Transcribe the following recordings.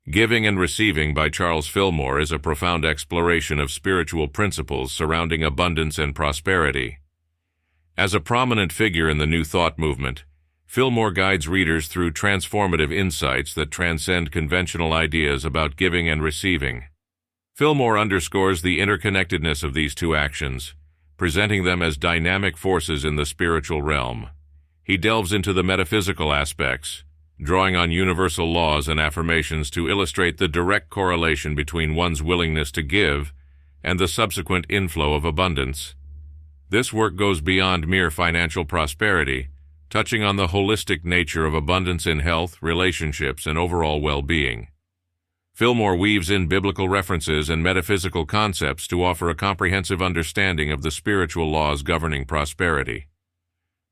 Giving and Receiving by Charles Fillmore is a profound exploration of spiritual principles surrounding abundance and prosperity. As a prominent figure in the New Thought movement, Fillmore guides readers through transformative insights that transcend conventional ideas about giving and receiving. Fillmore underscores the interconnectedness of these two actions, presenting them as dynamic forces in the spiritual realm. He delves into the metaphysical aspects, drawing on universal laws and affirmations to illustrate the direct correlation between one's willingness to give and the subsequent inflow of abundance. This work goes beyond mere financial prosperity, touching on the holistic nature of abundance in health, relationships, and overall well-being. Fillmore weaves in biblical references and metaphysical concepts to offer a comprehensive understanding of the spiritual laws governing prosperity.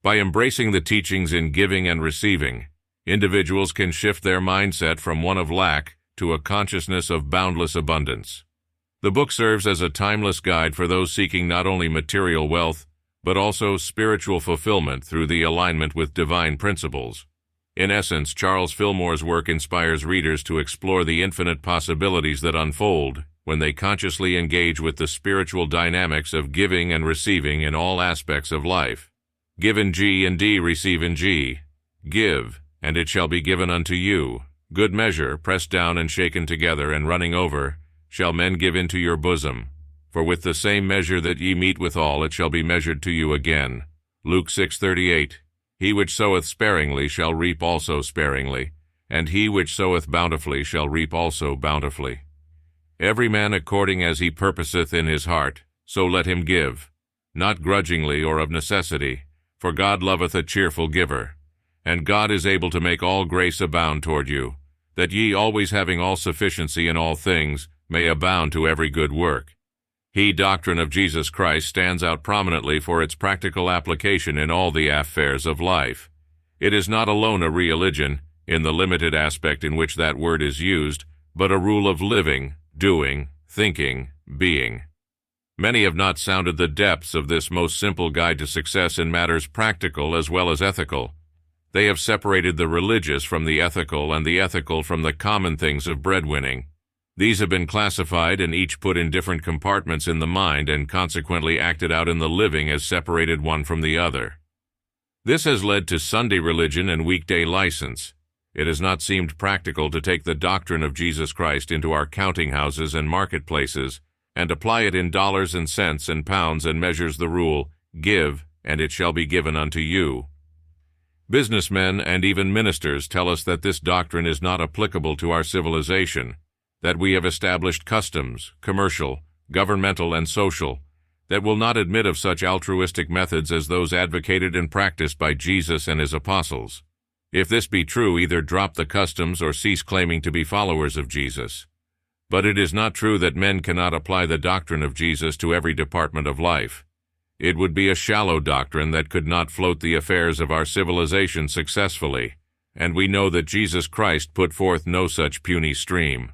By embracing the teachings in Giving and Receiving, individuals can shift their mindset from one of lack to a consciousness of boundless abundance. The book serves as a timeless guide for those seeking not only material wealth, but also spiritual fulfillment through the alignment with divine principles. In essence, Charles Fillmore's work inspires readers to explore the infinite possibilities that unfold when they consciously engage with the spiritual dynamics of giving and receiving in all aspects of life. Give in G and D, receive in G. Give, and it shall be given unto you. Good measure, pressed down and shaken together and running over, shall men give into your bosom. For with the same measure that ye mete withal, it shall be measured to you again. Luke 6:38. He which soweth sparingly shall reap also sparingly, and he which soweth bountifully shall reap also bountifully. Every man according as he purposeth in his heart, so let him give, not grudgingly or of necessity, for God loveth a cheerful giver. And God is able to make all grace abound toward you, that ye always having all sufficiency in all things may abound to every good work. The doctrine of Jesus Christ stands out prominently for its practical application in all the affairs of life. It is not alone a religion, in the limited aspect in which that word is used, but a rule of living, doing, thinking, being. Many have not sounded the depths of this most simple guide to success in matters practical as well as ethical. They have separated the religious from the ethical and the ethical from the common things of breadwinning. These have been classified and each put in different compartments in the mind and consequently acted out in the living as separated one from the other. This has led to Sunday religion and weekday license. It has not seemed practical to take the doctrine of Jesus Christ into our counting houses and marketplaces and apply it in dollars and cents and pounds and measures the rule, give, and it shall be given unto you. Businessmen and even ministers tell us that this doctrine is not applicable to our civilization, that we have established customs, commercial, governmental, and social, that will not admit of such altruistic methods as those advocated and practiced by Jesus and his apostles. If this be true, either drop the customs or cease claiming to be followers of Jesus. But it is not true that men cannot apply the doctrine of Jesus to every department of life. It would be a shallow doctrine that could not float the affairs of our civilization successfully, and we know that Jesus Christ put forth no such puny stream.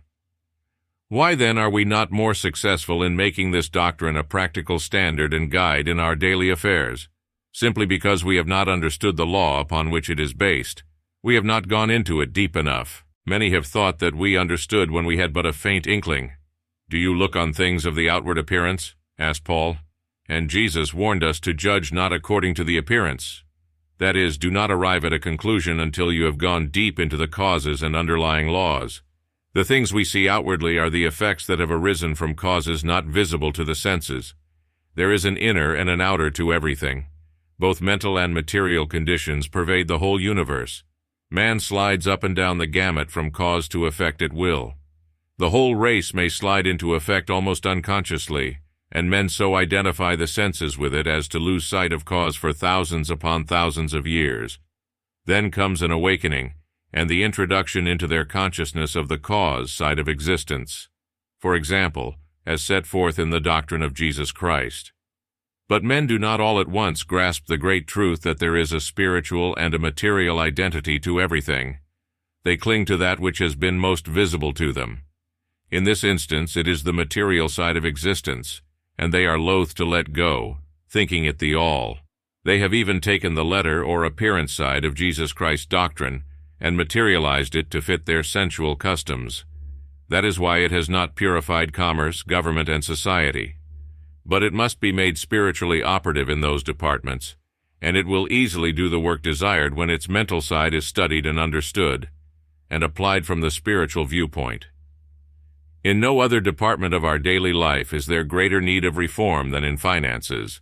Why then are we not more successful in making this doctrine a practical standard and guide in our daily affairs? Simply because we have not understood the law upon which it is based. We have not gone into it deep enough. Many have thought that we understood when we had but a faint inkling. Do you look on things of the outward appearance? Asked Paul. And Jesus warned us to judge not according to the appearance. That is, do not arrive at a conclusion until you have gone deep into the causes and underlying laws. The things we see outwardly are the effects that have arisen from causes not visible to the senses. There is an inner and an outer to everything. Both mental and material conditions pervade the whole universe. Man slides up and down the gamut from cause to effect at will. The whole race may slide into effect almost unconsciously, and men so identify the senses with it as to lose sight of cause for thousands upon thousands of years. Then comes an awakening, and the introduction into their consciousness of the cause side of existence. For example, as set forth in the doctrine of Jesus Christ. But men do not all at once grasp the great truth that there is a spiritual and a material identity to everything. They cling to that which has been most visible to them. In this instance, it is the material side of existence, and they are loath to let go, thinking it the all. They have even taken the letter or appearance side of Jesus Christ's doctrine and materialized it to fit their sensual customs, That is why it has not purified commerce, government, and society. But it must be made spiritually operative in those departments, and it will easily do the work desired when its mental side is studied and understood, and applied from the spiritual viewpoint. In no other department of our daily life is there greater need of reform than in finances.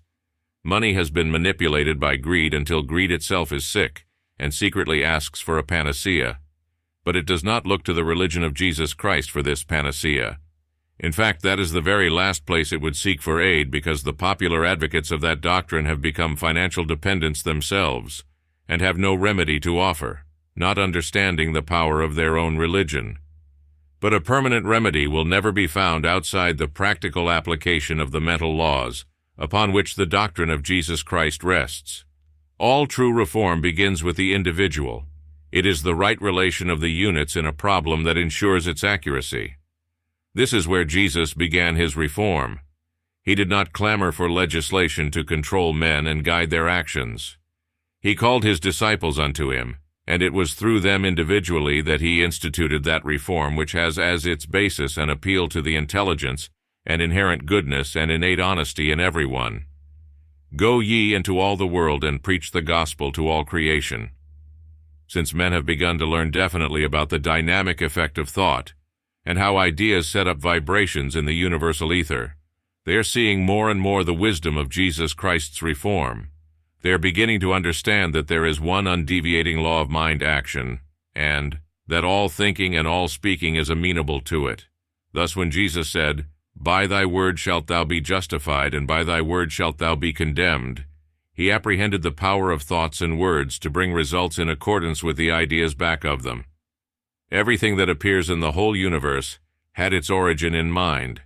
Money has been manipulated by greed until greed itself is sick and secretly asks for a panacea. But it does not look to the religion of Jesus Christ for this panacea. In fact, that is the very last place it would seek for aid, because the popular advocates of that doctrine have become financial dependents themselves and have no remedy to offer, not understanding the power of their own religion. But a permanent remedy will never be found outside the practical application of the mental laws upon which the doctrine of Jesus Christ rests. All true reform begins with the individual. It is the right relation of the units in a problem that ensures its accuracy. This is where Jesus began his reform. He did not clamor for legislation to control men and guide their actions. He called his disciples unto him, and it was through them individually that he instituted that reform which has as its basis an appeal to the intelligence and inherent goodness and innate honesty in everyone. Go ye into all the world and preach the gospel to all creation. Since men have begun to learn definitely about the dynamic effect of thought and how ideas set up vibrations in the universal ether, they are seeing more and more the wisdom of Jesus Christ's reform. They are beginning to understand that there is one undeviating law of mind action, and that all thinking and all speaking is amenable to it. Thus when Jesus said, "By thy word shalt thou be justified, and by thy word shalt thou be condemned," he apprehended the power of thoughts and words to bring results in accordance with the ideas back of them. Everything that appears in the whole universe had its origin in mind.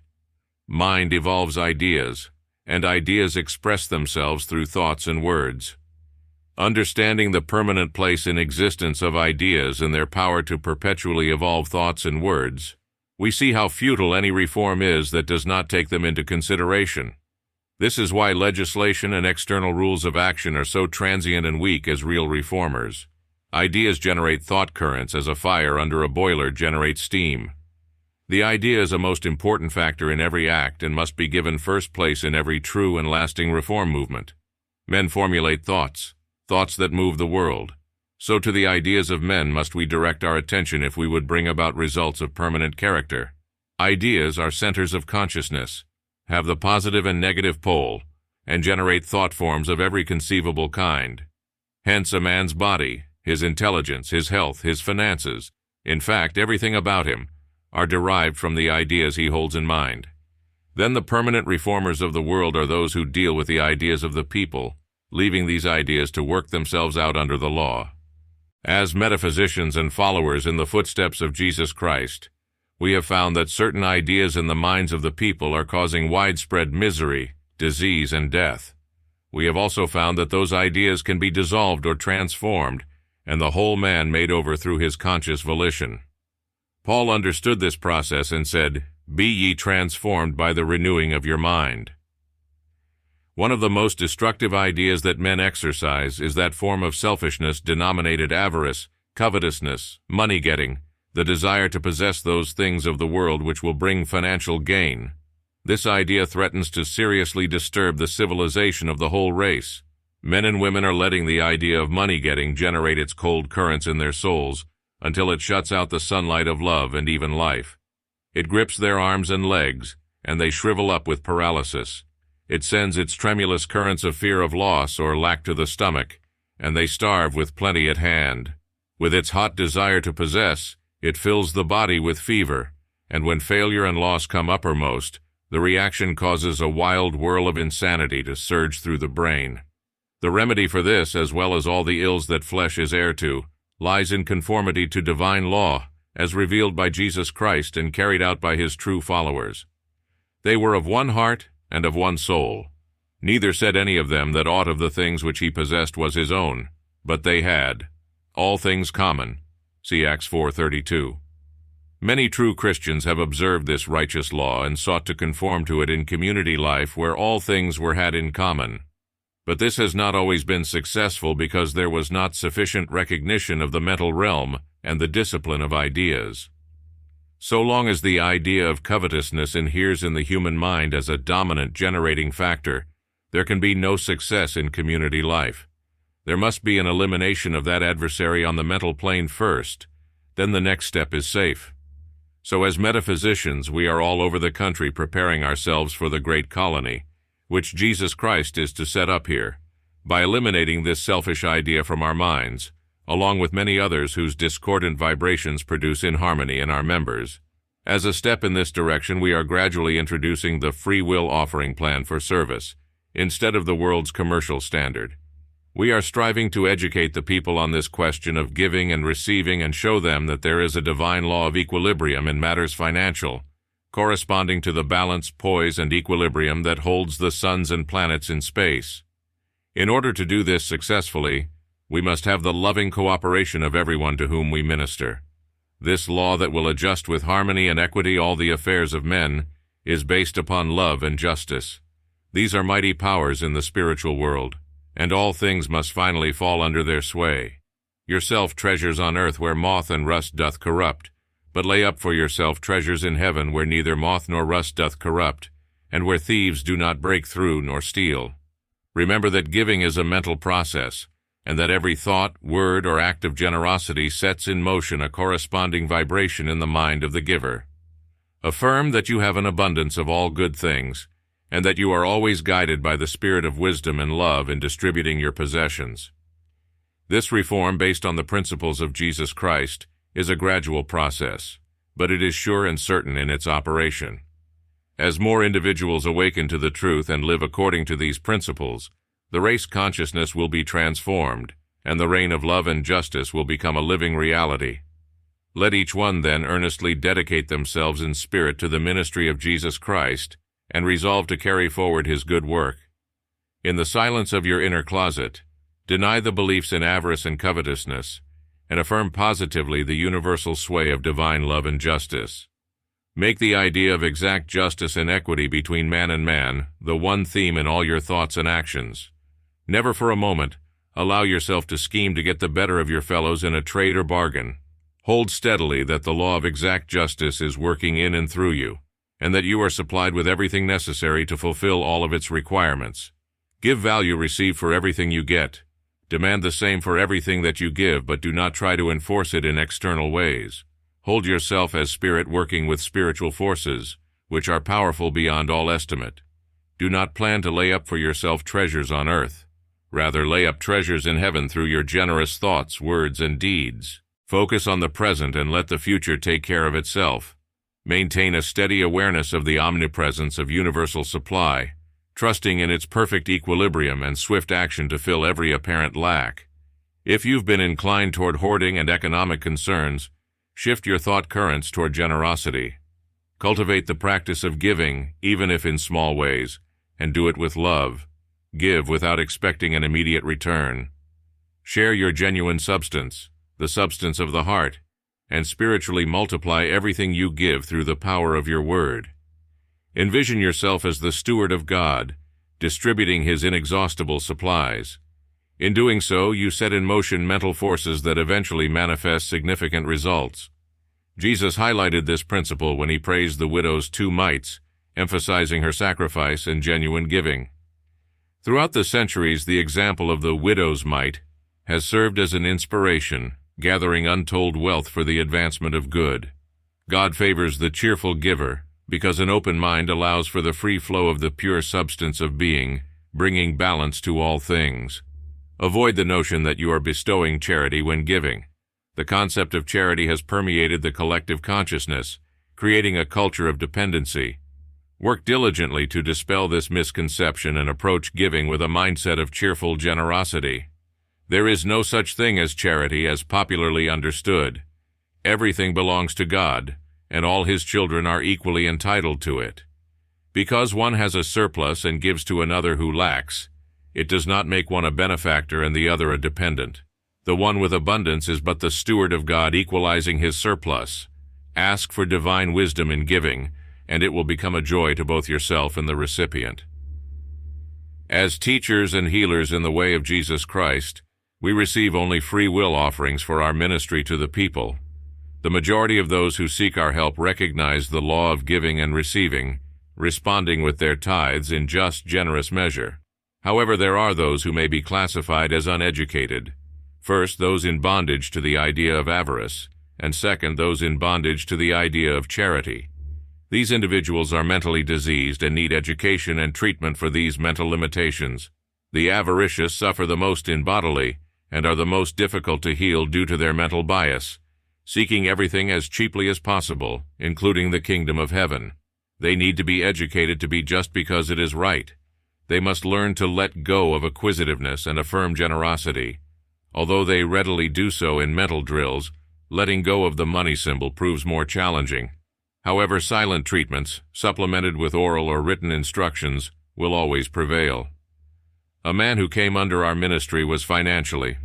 Mind evolves ideas, and ideas express themselves through thoughts and words. Understanding the permanent place in existence of ideas and their power to perpetually evolve thoughts and words, we see how futile any reform is that does not take them into consideration. This is why legislation and external rules of action are so transient and weak as real reformers. Ideas generate thought currents as a fire under a boiler generates steam. The idea is a most important factor in every act and must be given first place in every true and lasting reform movement. Men formulate thoughts, thoughts that move the world. So to the ideas of men must we direct our attention if we would bring about results of permanent character. Ideas are centers of consciousness, have the positive and negative pole, and generate thought forms of every conceivable kind. Hence a man's body, his intelligence, his health, his finances, in fact everything about him, are derived from the ideas he holds in mind. Then the permanent reformers of the world are those who deal with the ideas of the people, leaving these ideas to work themselves out under the law. As metaphysicians and followers in the footsteps of Jesus Christ, we have found that certain ideas in the minds of the people are causing widespread misery, disease, and death. We have also found that those ideas can be dissolved or transformed, and the whole man made over through his conscious volition. Paul understood this process and said, "Be ye transformed by the renewing of your mind." One of the most destructive ideas that men exercise is that form of selfishness denominated avarice, covetousness, money-getting, the desire to possess those things of the world which will bring financial gain. This idea threatens to seriously disturb the civilization of the whole race. Men and women are letting the idea of money-getting generate its cold currents in their souls, until it shuts out the sunlight of love and even life. It grips their arms and legs, and they shrivel up with paralysis. It sends its tremulous currents of fear of loss or lack to the stomach, and they starve with plenty at hand. With its hot desire to possess, it fills the body with fever, and when failure and loss come uppermost, the reaction causes a wild whirl of insanity to surge through the brain. The remedy for this, as well as all the ills that flesh is heir to, lies in conformity to divine law, as revealed by Jesus Christ and carried out by his true followers. They were of one heart and of one soul. Neither said any of them that aught of the things which he possessed was his own, but they had all things common. See Acts 4:32. Many true Christians have observed this righteous law and sought to conform to it in community life where all things were had in common. But this has not always been successful because there was not sufficient recognition of the mental realm and the discipline of ideas. So long as the idea of covetousness inheres in the human mind as a dominant generating factor, there can be no success in community life. There must be an elimination of that adversary on the mental plane first, then the next step is safe. So as metaphysicians, we are all over the country preparing ourselves for the great colony, which Jesus Christ is to set up here, by eliminating this selfish idea from our minds, along with many others whose discordant vibrations produce inharmony in our members. As a step in this direction, we are gradually introducing the free will offering plan for service, instead of the world's commercial standard. We are striving to educate the people on this question of giving and receiving and show them that there is a divine law of equilibrium in matters financial, corresponding to the balance, poise, and equilibrium that holds the suns and planets in space. In order to do this successfully, we must have the loving cooperation of everyone to whom we minister. This law that will adjust with harmony and equity all the affairs of men is based upon love and justice. These are mighty powers in the spiritual world, and all things must finally fall under their sway. Yourself treasures on earth where moth and rust doth corrupt, but lay up for yourself treasures in heaven where neither moth nor rust doth corrupt, and where thieves do not break through nor steal. Remember that giving is a mental process, and that every thought, word, or act of generosity sets in motion a corresponding vibration in the mind of the giver. Affirm that you have an abundance of all good things, and that you are always guided by the spirit of wisdom and love in distributing your possessions. This reform, based on the principles of Jesus Christ, is a gradual process, but it is sure and certain in its operation. As more individuals awaken to the truth and live according to these principles, the race consciousness will be transformed, and the reign of love and justice will become a living reality. Let each one then earnestly dedicate themselves in spirit to the ministry of Jesus Christ, and resolve to carry forward his good work. In the silence of your inner closet, deny the beliefs in avarice and covetousness, and affirm positively the universal sway of divine love and justice. Make the idea of exact justice and equity between man and man the one theme in all your thoughts and actions. Never for a moment allow yourself to scheme to get the better of your fellows in a trade or bargain. Hold steadily that the law of exact justice is working in and through you, and that you are supplied with everything necessary to fulfill all of its requirements. Give value received for everything you get. Demand the same for everything that you give, but do not try to enforce it in external ways. Hold yourself as spirit working with spiritual forces, which are powerful beyond all estimate. Do not plan to lay up for yourself treasures on earth. Rather, lay up treasures in heaven through your generous thoughts, words, and deeds. Focus on the present and let the future take care of itself. Maintain a steady awareness of the omnipresence of universal supply, trusting in its perfect equilibrium and swift action to fill every apparent lack. If you've been inclined toward hoarding and economic concerns, shift your thought currents toward generosity. Cultivate the practice of giving, even if in small ways, and do it with love. Give without expecting an immediate return. Share your genuine substance, the substance of the heart, and spiritually multiply everything you give through the power of your word. Envision yourself as the steward of God, distributing his inexhaustible supplies. In doing so, you set in motion mental forces that eventually manifest significant results. Jesus highlighted this principle when he praised the widow's 2 mites, emphasizing her sacrifice and genuine giving. Throughout the centuries, the example of the widow's mite has served as an inspiration, gathering untold wealth for the advancement of good. God favors the cheerful giver, because an open mind allows for the free flow of the pure substance of being, bringing balance to all things. Avoid the notion that you are bestowing charity when giving. The concept of charity has permeated the collective consciousness, creating a culture of dependency. Work diligently to dispel this misconception and approach giving with a mindset of cheerful generosity. There is no such thing as charity as popularly understood. Everything belongs to God, and all his children are equally entitled to it. Because one has a surplus and gives to another who lacks, it does not make one a benefactor and the other a dependent. The one with abundance is but the steward of God equalizing his surplus. Ask for divine wisdom in giving, and it will become a joy to both yourself and the recipient. As teachers and healers in the way of Jesus Christ, we receive only free will offerings for our ministry to the people. The majority of those who seek our help recognize the law of giving and receiving, responding with their tithes in just, generous measure. However, there are those who may be classified as uneducated. First, those in bondage to the idea of avarice, and second, those in bondage to the idea of charity. These individuals are mentally diseased and need education and treatment for these mental limitations. The avaricious suffer the most in bodily, and are the most difficult to heal due to their mental bias, seeking everything as cheaply as possible, including the kingdom of heaven. They need to be educated to be just because it is right. They must learn to let go of acquisitiveness and affirm generosity. Although they readily do so in mental drills, letting go of the money symbol proves more challenging. However, silent treatments, supplemented with oral or written instructions, will always prevail. A man who came under our ministry was financially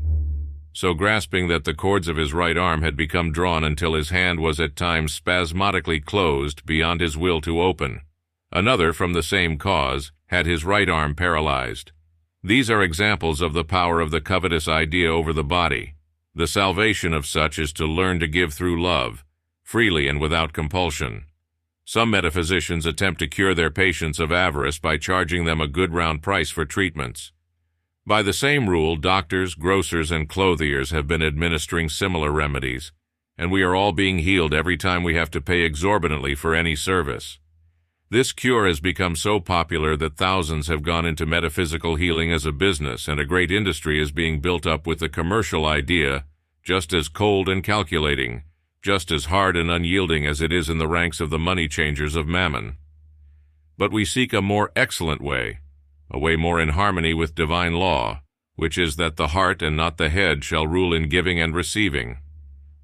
so grasping that the cords of his right arm had become drawn until his hand was at times spasmodically closed beyond his will to open. Another, from the same cause, had his right arm paralyzed. These are examples of the power of the covetous idea over the body. The salvation of such is to learn to give through love, freely and without compulsion. Some metaphysicians attempt to cure their patients of avarice by charging them a good round price for treatments. By the same rule, doctors, grocers, and clothiers have been administering similar remedies, and we are all being healed every time we have to pay exorbitantly for any service. This cure has become so popular that thousands have gone into metaphysical healing as a business, and a great industry is being built up with the commercial idea, just as cold and calculating, just as hard and unyielding as it is in the ranks of the money changers of Mammon. But we seek a more excellent way, a way more in harmony with divine law, which is that the heart and not the head shall rule in giving and receiving.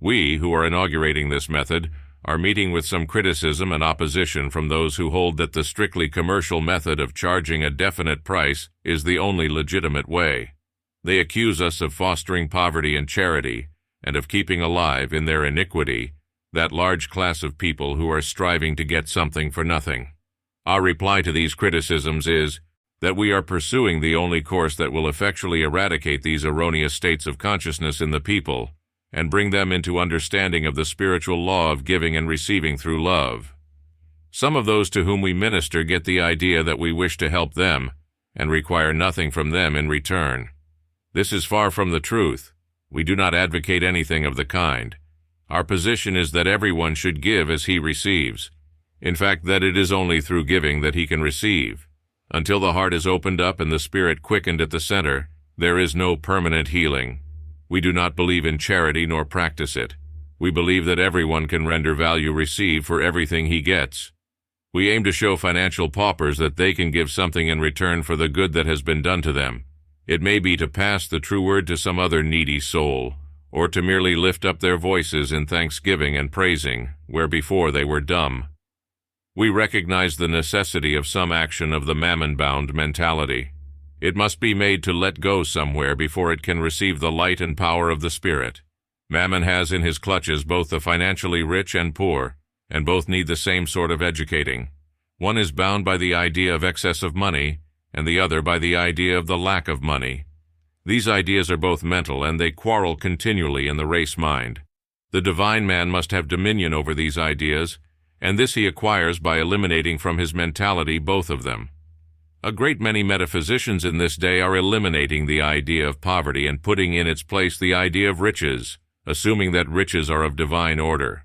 We, who are inaugurating this method, are meeting with some criticism and opposition from those who hold that the strictly commercial method of charging a definite price is the only legitimate way. They accuse us of fostering poverty and charity, and of keeping alive, in their iniquity, that large class of people who are striving to get something for nothing. Our reply to these criticisms is that we are pursuing the only course that will effectually eradicate these erroneous states of consciousness in the people, and bring them into understanding of the spiritual law of giving and receiving through love. Some of those to whom we minister get the idea that we wish to help them, and require nothing from them in return. This is far from the truth. We do not advocate anything of the kind. Our position is that everyone should give as he receives. In fact, that it is only through giving that he can receive. Until the heart is opened up and the spirit quickened at the center, there is no permanent healing. We do not believe in charity nor practice it. We believe that everyone can render value received for everything he gets. We aim to show financial paupers that they can give something in return for the good that has been done to them. It may be to pass the true word to some other needy soul, or to merely lift up their voices in thanksgiving and praising, where before they were dumb. We recognize the necessity of some action of the mammon-bound mentality. It must be made to let go somewhere before it can receive the light and power of the Spirit. Mammon has in his clutches both the financially rich and poor, and both need the same sort of educating. One is bound by the idea of excess of money, and the other by the idea of the lack of money. These ideas are both mental, and they quarrel continually in the race mind. The divine man must have dominion over these ideas, and this he acquires by eliminating from his mentality both of them. A great many metaphysicians in this day are eliminating the idea of poverty and putting in its place the idea of riches, assuming that riches are of divine order.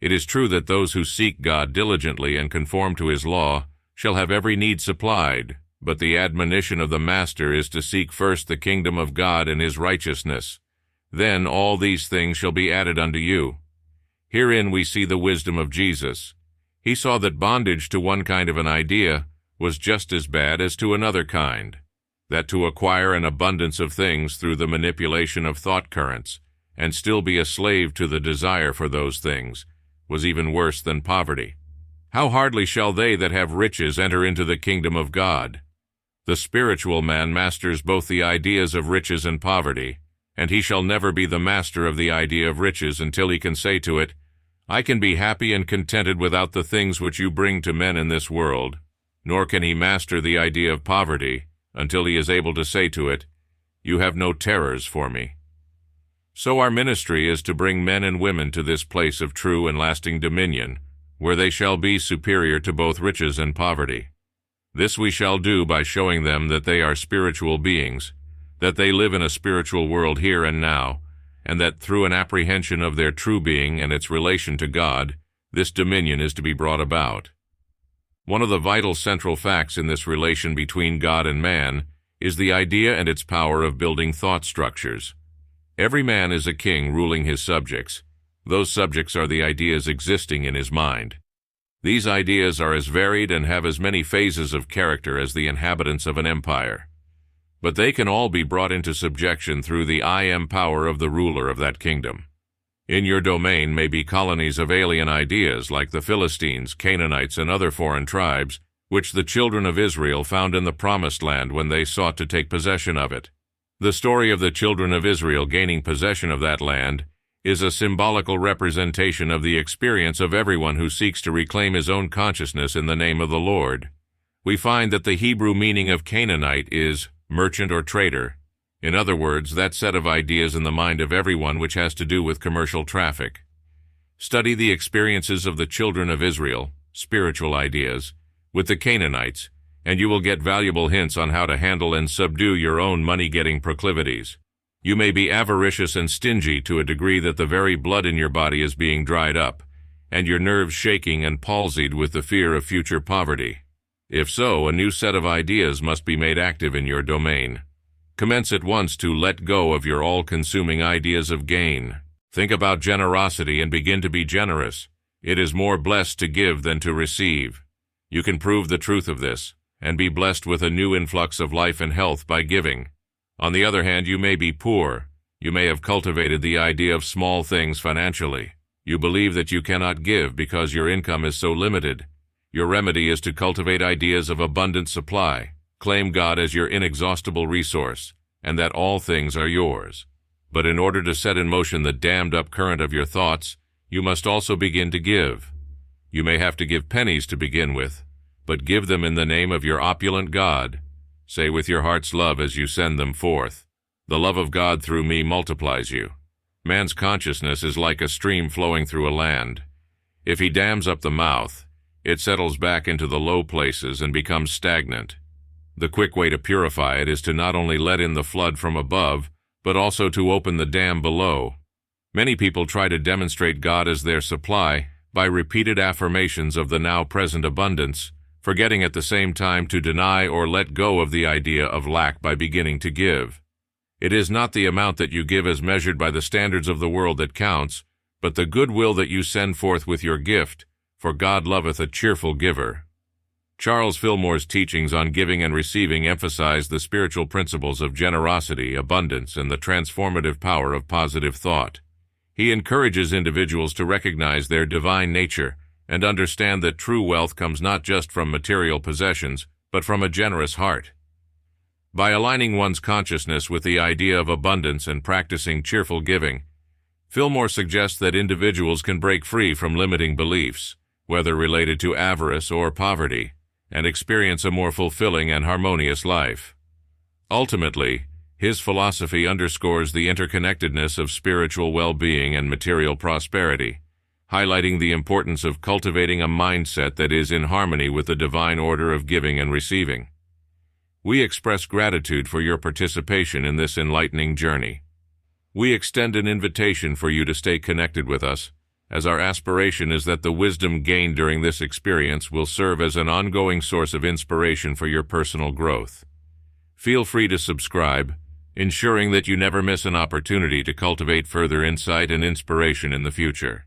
It is true that those who seek God diligently and conform to his law shall have every need supplied, but the admonition of the Master is to seek first the kingdom of God and his righteousness. Then all these things shall be added unto you. Herein we see the wisdom of Jesus. He saw that bondage to one kind of an idea was just as bad as to another kind, that to acquire an abundance of things through the manipulation of thought currents, and still be a slave to the desire for those things, was even worse than poverty. How hardly shall they that have riches enter into the kingdom of God? The spiritual man masters both the ideas of riches and poverty, and he shall never be the master of the idea of riches until he can say to it, I can be happy and contented without the things which you bring to men in this world. Nor can he master the idea of poverty until he is able to say to it, you have no terrors for me. So our ministry is to bring men and women to this place of true and lasting dominion, where they shall be superior to both riches and poverty. This we shall do by showing them that they are spiritual beings, that they live in a spiritual world here and now, and that through an apprehension of their true being and its relation to God, this dominion is to be brought about. One of the vital central facts in this relation between God and man is the idea and its power of building thought structures. Every man is a king ruling his subjects. Those subjects are the ideas existing in his mind. These ideas are as varied and have as many phases of character as the inhabitants of an empire. But they can all be brought into subjection through the I am power of the ruler of that kingdom. In your domain may be colonies of alien ideas like the Philistines, Canaanites, and other foreign tribes, which the children of Israel found in the Promised Land when they sought to take possession of it. The story of the children of Israel gaining possession of that land is a symbolical representation of the experience of everyone who seeks to reclaim his own consciousness in the name of the Lord. We find that the Hebrew meaning of Canaanite is merchant or trader. In other words, that set of ideas in the mind of everyone which has to do with commercial traffic. Study the experiences of the children of Israel, spiritual ideas, with the Canaanites, and you will get valuable hints on how to handle and subdue your own money-getting proclivities. You may be avaricious and stingy to a degree that the very blood in your body is being dried up, and your nerves shaking and palsied with the fear of future poverty. If so, a new set of ideas must be made active in your domain. Commence at once to let go of your all-consuming ideas of gain. Think about generosity and begin to be generous. It is more blessed to give than to receive. You can prove the truth of this, and be blessed with a new influx of life and health by giving. On the other hand, you may be poor. You may have cultivated the idea of small things financially. You believe that you cannot give because your income is so limited. Your remedy is to cultivate ideas of abundant supply. Claim God as your inexhaustible resource, and that all things are yours. But in order to set in motion the dammed-up current of your thoughts, you must also begin to give. You may have to give pennies to begin with, but give them in the name of your opulent God. Say with your heart's love as you send them forth, "The love of God through me multiplies you." Man's consciousness is like a stream flowing through a land. If he dams up the mouth, it settles back into the low places and becomes stagnant. The quick way to purify it is to not only let in the flood from above, but also to open the dam below. Many people try to demonstrate God as their supply by repeated affirmations of the now-present abundance, forgetting at the same time to deny or let go of the idea of lack by beginning to give. It is not the amount that you give as measured by the standards of the world that counts, but the goodwill that you send forth with your gift, for God loveth a cheerful giver. Charles Fillmore's teachings on giving and receiving emphasize the spiritual principles of generosity, abundance, and the transformative power of positive thought. He encourages individuals to recognize their divine nature and understand that true wealth comes not just from material possessions, but from a generous heart. By aligning one's consciousness with the idea of abundance and practicing cheerful giving, Fillmore suggests that individuals can break free from limiting beliefs, whether related to avarice or poverty, and experience a more fulfilling and harmonious life. Ultimately, his philosophy underscores the interconnectedness of spiritual well-being and material prosperity, highlighting the importance of cultivating a mindset that is in harmony with the divine order of giving and receiving. We express gratitude for your participation in this enlightening journey. We extend an invitation for you to stay connected with us, as our aspiration is that the wisdom gained during this experience will serve as an ongoing source of inspiration for your personal growth. Feel free to subscribe, ensuring that you never miss an opportunity to cultivate further insight and inspiration in the future.